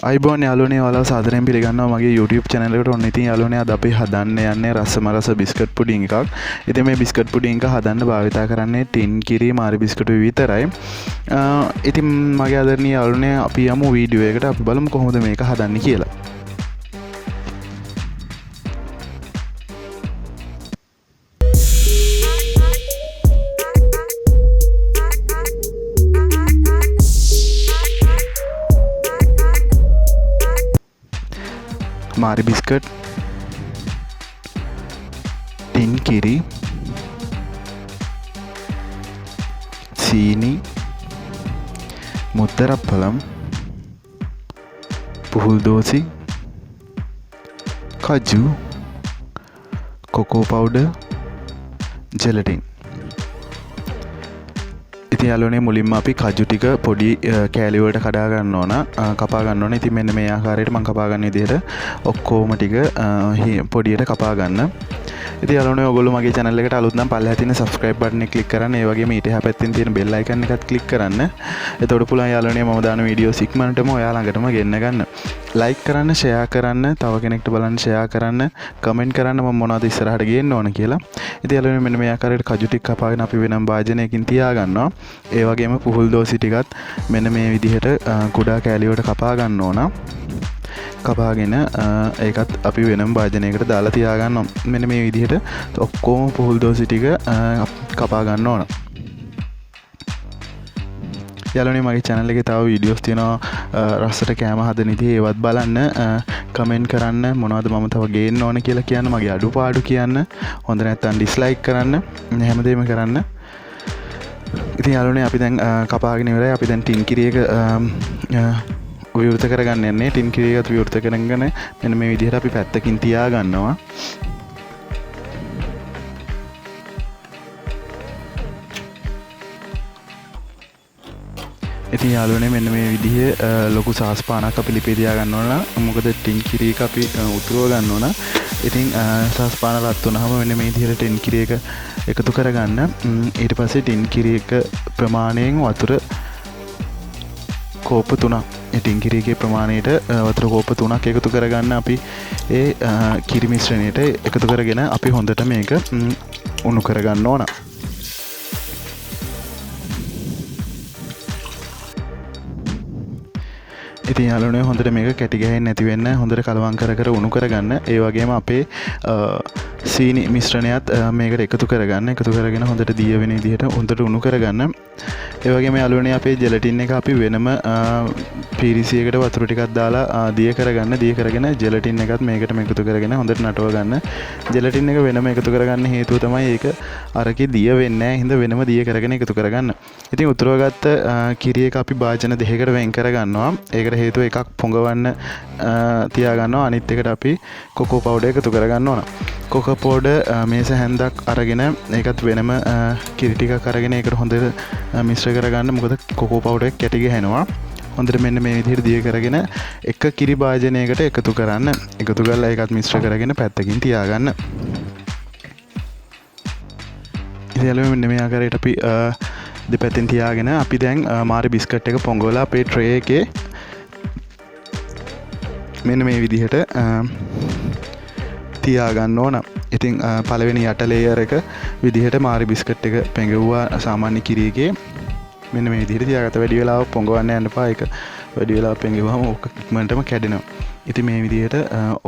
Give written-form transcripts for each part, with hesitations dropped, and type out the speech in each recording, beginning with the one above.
අයිබෝන් යාළුවනේ ඔයාලව සාදරයෙන් පිළිගන්නවා මගේ YouTube channel එකට. ඔන්න ඉතින් යාළුවනේ අද අපි හදන්න යන්නේ රසම රස බිස්කට් පුඩින් එකක්. ඉතින් මේ බිස්කට් පුඩින් එක හදන්න භාවිතා කරන්නේ ටින් කිරි මාරි බිස්කට් විතරයි. ඉතින් මගේ ආදරණීය යාළුවනේ අපි යමු වීඩියෝ එකට. අපි බලමු කොහොමද මේක හදන්නේ කියලා. मारी बिस्किट टिन किरी चीनी मुद्दरप्पलम पुहुल दोसी काजू कोको पाउडर जेलटिन ඉතින් යාළුවනේ මුලින්ම අපි කජු ටික පොඩි කෑලි වලට කඩා ගන්න ඕන, කපා ගන්න ඕන. ඉතින් මෙන්න මේ ආකාරයට මම කපා ගන්න විදිහට ඔක්කොම ටික පොඩියට කපා ගන්න. ඉතින් යාළුවනේ ඔයගොල්ලෝ මගේ channel එකට අලුත් නම් පල්ලෙහා තියෙන subscribe button එක click කරන්න. ඒ වගේම ඊට එහා පැත්තෙන් තියෙන bell icon එකත් click කරන්න. එතකොට පුළුවන් යාළුවනේ මම දාන videos ඉක්මනටම ඔයා ළඟටම ගෙන්න ගන්න. like කරන්න, share කරන්න, තව කෙනෙක්ට බලන්න share කරන්න, comment කරන්න මම මොනවද ඉස්සරහට ගේන්න ඕන කියලා. ඉතින් යාළුවනේ මෙන්න මේ ආකාරයට කජු ටික කපාගෙන අපි වෙනම භාජනයකින් තියා ගන්නවා. ඒ වගේම පුහුල් දෝසි ටිකත් මෙන්න මේ විදිහට කුඩා කෑලි වලට කපා ගන්න ඕන. කපාගෙන ඒකත් අපි වෙනම භාජනයකට දාලා තියා ගන්නවා. මෙන්න මේ විදිහට ඔක්කොම පුහුල් දෝසි ටික කපා ගන්න ඕන. යාළුවනේ මගේ channel එකේ තව videos තියෙනවා රසට කෑම හදන ඉතින් ඒවත් බලන්න. comment කරන්න මොනවද මම තව ගේන්න ඕන කියලා කියන්න, මගේ අඩුපාඩු කියන්න. හොඳ නැත්නම් dislike කරන්න. හැමදේම කරන්න. ඉතින් යාළුවනේ අපි දැන් කපාගෙන ඉවරයි. අපි දැන් ටින් කිරි එක විවෘත කරගන්න යන්නේ. ටින් කිරි එකත් විවෘත කරගෙන මෙන්න මේ විදිහට අපි පැත්තකින් තියා ගන්නවා. ඉතින් යාළුවනේ මෙන්න මේ විදිහේ ලොකු සාස්පානක් අපි ලිපේ තියා ගන්න ඕන. මොකද ටින් කිරි එක අපි උතුරව ගන්න ඕන. ඉතින් සාස්පාන රත් වුණාම මෙන්න මේ විදිහට ටින් කිරි එක එකතු කරගන්න. ඊට පස්සේ ටින් කිරි එක ප්‍රමාණයෙන් වතුර කෝප 3ක්, ටින් කිරි එකේ ප්‍රමාණයට වතුර කෝප 3ක් එකතු කරගන්න. අපි ඒ කිරි මිශ්‍රණයට එකතු කරගෙන අපි හොඳට මේක උණු කරගන්න ඕන. ඉතින් යාළුවනේ හොඳට මේක කැටි ගහන්නේ නැති වෙන්න හොඳට කලවම් කර කර උණු කරගන්න. ඒ වගේම අපේ සීනි මිශ්‍රණයත් මේකට එකතු කරගන්න. එකතු කරගෙන හොඳට දිය වෙන විදිහට හොඳට උණු කරගන්න. ඒ වගේම යාළුවනේ අපේ ජෙලටින් එක අපි වෙනම පීරිසියකට වතුර ටිකක් දාලා දිය කරගන්න. දිය කරගෙන ජෙලටින් එකත් මේකටම එකතු කරගෙන හොඳට නටව ගන්න. ජෙලටින් එක වෙනම එකතු කරගන්න හේතුව තමයි ඒක අරකේ දිය වෙන්නේ නැහැ. හින්දා වෙනම දිය කරගෙන එකතු කරගන්න. ඉතින් උතුරවගත්ත කිරි එක අපි භාජන දෙකකට වෙන් කරගන්නවා. ඒකට හේතුව එකක් පොඟවන්න තියා ගන්නවා. අනිත් එකට අපි කොකෝ පවුඩර් එකතු කරගන්න ඕන. කොකෝ පවුඩර් මේස හැන්දක් අරගෙන ඒකත් වෙනම කිරි ටිකක් අරගෙන ඒකට හොඳට මිශ්‍ර කරගන්න. මොකද කොකෝ පවුඩර් එක කැටි ගහනවා. හොඳට මෙන්න මේ විදිහට දිය කරගෙන එක කිරි භාජනයකට එකතු කරන්න. එකතු කරලා ඒකත් මිශ්‍ර කරගෙන පැත්තකින් තියාගන්න. ඉතින් මෙන්න මේ ආකාරයට අපි දෙපැත්තෙන් තියාගෙන අපි දැන් මාරි බිස්කට් එක පොඟවලා අපේ ට්‍රේ එකේ මෙන්න මේ විදිහට තියා ගන්න ඕන. ඉතින් පළවෙනි යට ලේයර් එක විදිහට මාරි බිස්කට් එක පෙඟවුවා සාමාන්‍ය කිරි එකේ. මෙන්න මේ විදිහට තියාගත්ත. වැඩි වෙලාවක් පොඟවන්න යන්න එපා. ඒක වැඩි වෙලාවක් පෙඟවුවාම ඕක ඉක්මනටම කැඩෙනවා. ඉතින් මේ විදිහට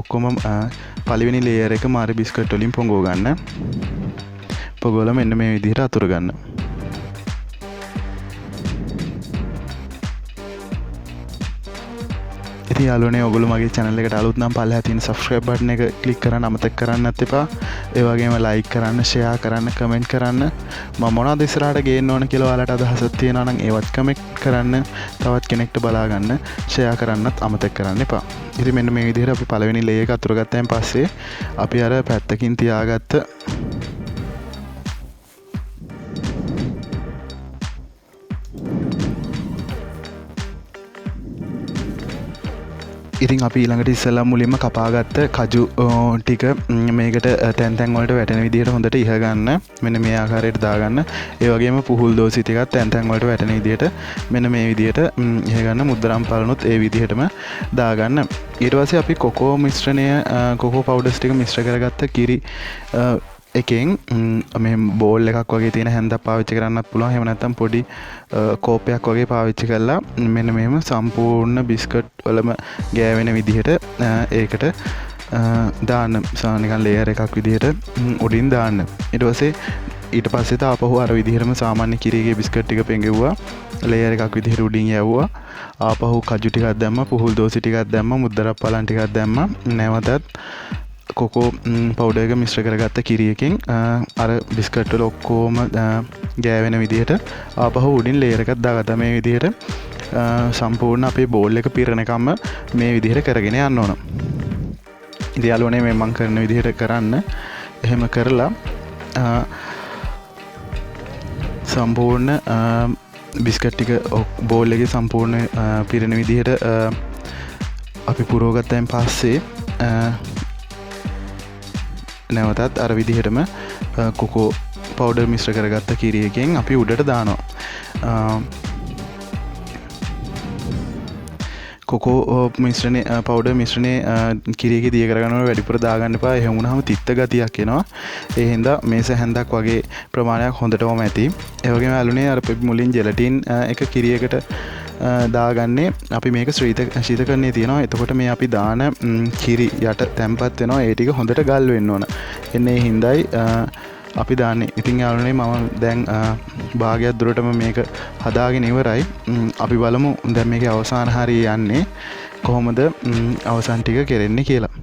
ඔක්කොම පළවෙනි ලේයර් එක මාරි බිස්කට් වලින් පොඟව ගන්න. පොඟවලා මෙන්න මේ විදිහට අතුර ගන්න. ඉතින් යාළුවනේ ඔයගොල්ලෝ මගේ channel එකට අලුත් නම් පල්ලෙහා තියෙන subscribe button එක click කරන්න අමතක කරන්නත් එපා. ඒ වගේම like කරන්න, share කරන්න, comment කරන්න. මම මොනවද ඉස්සරහට ගේන්න ඕන කියලා ඔයාලට අදහසක් තියෙනවා නම් ඒවත් comment කරන්න. තවත් කෙනෙක්ට බලා ගන්න, share කරන්නත් අමතක කරන්න එපා. ඉතින් මෙන්න මේ විදිහට අපි පළවෙනි layer එක අතුර ගත්තාන් පස්සේ අපි අර පැත්තකින් තියාගත්ත ඉතින් අපි ඊළඟට ඉස්සෙල්ලා මුලින්ම කපාගත්ත කජු ටික මේකට තැන් තැන් වලට වැටෙන විදිහට හොඳට ඉහ ගන්න. මෙන්න මේ ආකාරයට දාගන්න. ඒ වගේම පුහුල් දෝසි ටිකත් තැන් තැන් වලට වැටෙන විදිහට මෙන්න මේ විදිහට ඉහ ගන්න. මුද්දරම් පළනුත් ඒ විදිහටම දාගන්න. ඊට පස්සේ අපි කොකෝ මිශ්‍රණය කොකෝ පවුඩර්ස් ටික මිශ්‍ර කරගත්ත කිරි එකෙන් මේ බෝල් එකක් වගේ තියෙන හැන්දක් පාවිච්චි කරන්නත් පුළුවන්. එහෙම නැත්නම් පොඩි කෝපයක් වගේ පාවිච්චි කරලා මෙන්න මෙහෙම සම්පූර්ණ බිස්කට් වලම ගෑවෙන විදිහට ඒකට දාන්න. නිකන් ලේයර් එකක් විදිහට උඩින් දාන්න. ඊට පස්සේ තාපහු අර විදිහටම සාමාන්‍ය කිරිගේ බිස්කට් ටික පෙඟෙව්වා. ලේයර් එකක් විදිහට උඩින් යවුවා. ආපහු කජු ටිකක් දැම්මා, පුහුල් දෝසි ටිකක් දැම්මා, මුද්දරක් පලන් ටිකක් දැම්මා. නැවතත් කොකෝ පවුඩර් එක මිශ්‍ර කරගත්ත කිරි එකෙන් අර බිස්කට් වල ඔක්කොම ගෑවෙන විදිහට ආපහු උඩින් ලේයර් එකක් දාගත්තා. මේ විදිහට සම්පූර්ණ අපේ බෝල් එක පිරෙනකම්ම මේ විදිහට කරගෙන යන්න ඕන. ඉතින් යාළුවනේ මේ මම කරන විදිහට කරන්න. එහෙම කරලා සම්පූර්ණ බිස්කට් ටික බෝල් එකේ සම්පූර්ණ පිරෙන විදිහට අපි පුරවගත්තයින් පස්සේ නැවතත් අර විදිහටම කොකෝ පවුඩර් මිශ්‍ර කරගත්ත කිරි එකෙන් අපි උඩට දානවා. කොකෝ මිශ්‍රණය පවුඩර් මිශ්‍රණය කිරි එකේ දිය කරගන්නකොට වැඩිපුර දාගන්න එපා. එහෙම වුණාම තිත්ත ගතියක් එනවා. ඒ හින්දා මේස හැන්දක් වගේ ප්‍රමාණයක් හොඳටම ඇති. ඒ වගේම අලුනේ අර මුලින් ජෙලටින් එක කිරි එකට දාගන්නේ අපි මේක ශීතකරණයේ තියෙනවා. එතකොට මේ අපි දාන කිරි යට තැම්පත් වෙනවා. ඒ ටික හොඳට ගල් වෙන්න ඕන. එන්නේ ඒ හින්දායි අපි දාන්නේ. ඉතින් යාළුවනේ මම දැන් භාගයක් දුරටම මේක හදාගෙන ඉවරයි. අපි බලමු දැන් මේකේ අවසාන හරිය යන්නේ කොහොමද අවසාන ටික කෙරෙන්නේ කියලා.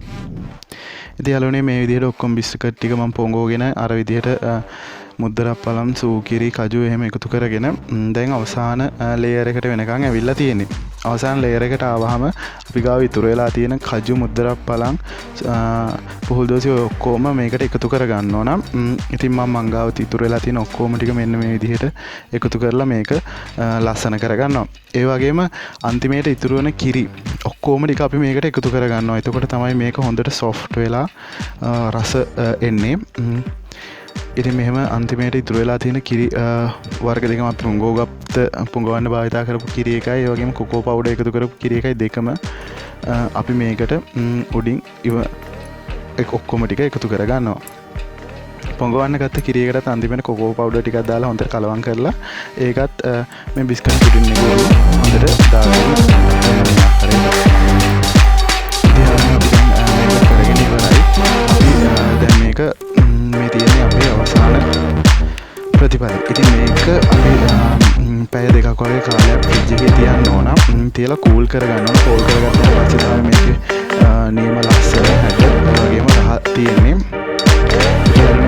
ඉතින් යාළුවනේ මේ විදිහට ඔක්කොම බිස්කට් ටික මම පොඟවගෙන අර විදිහට මුද්දරක් පළම් සූකිරි කජු එහෙම එකතු කරගෙන දැන් අවසාන ලේයර් එකට වෙනකන් ඇවිල්ලා තියෙන්නේ. අවසාන ලේයර් එකට ආවහම අපි ගාව ඉතුරු වෙලා තියෙන කජු මුද්දරක් පළම් පුහුල් දෝසි ඔක්කොම මේකට එකතු කරගන්න ඕන. ඉතින් මම ගාව ඉතුරු වෙලා තියෙන ඔක්කොම ටික මෙන්න මේ විදිහට එකතු කරලා මේක ලස්සන කරගන්නවා. ඒ වගේම අන්තිමේට ඉතුරු වෙන කිරි ඔක්කොම ටික අපි මේකට එකතු කරගන්නවා. එතකොට තමයි මේක හොඳට සොෆ්ට් වෙලා රස එන්නේ. ඉතින් මෙහෙම අන්තිමේට ඉතුරු වෙලා තියෙන කිරි වර්ග දෙකම අපි පුඟවන්න භාවිතා කරපු කිරි එකයි ඒ වගේම කොකෝ පවුඩර් එකතු කරපු කිරි එකයි දෙකම අපි මේකට උඩින් ඔක්කොම ටික එකතු කරගන්නවා. පොඟවන්න ගත්ත කිරි එකකට අන්තිමේට කොකෝ පවුඩර් ටිකක් දාලා හොඳට කලවම් කරලා ඒකත් මේ බිස්කට් පුඩින් එක හොඳට දාගන්න. දැන් මේක මේ තියෙන්නේ අපේ අවසාන ප්‍රතිඵල. ඉතින් මේක අපි පැය දෙකක් වගේ කාලයක් ෆ්‍රිජ් එකේ තියන්න ඕන. තියලා කූල් කරගන්න ඕන. කූල් කරගත්තාට පස්සේ තමයි මේකේ නියම ලස්සන හැට වගේම රහ තියෙන්නේ.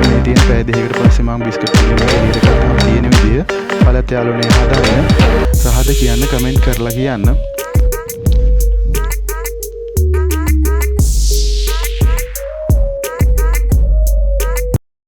මේ තියෙන පැය දෙකකට පස්සේ මම බිස්කට් වලින් එළියට ගත්තාම තියෙන විදිය බලත් යාළුවනේ හදාගෙන රහද කියන්න කමෙන්ට් කරලා කියන්න.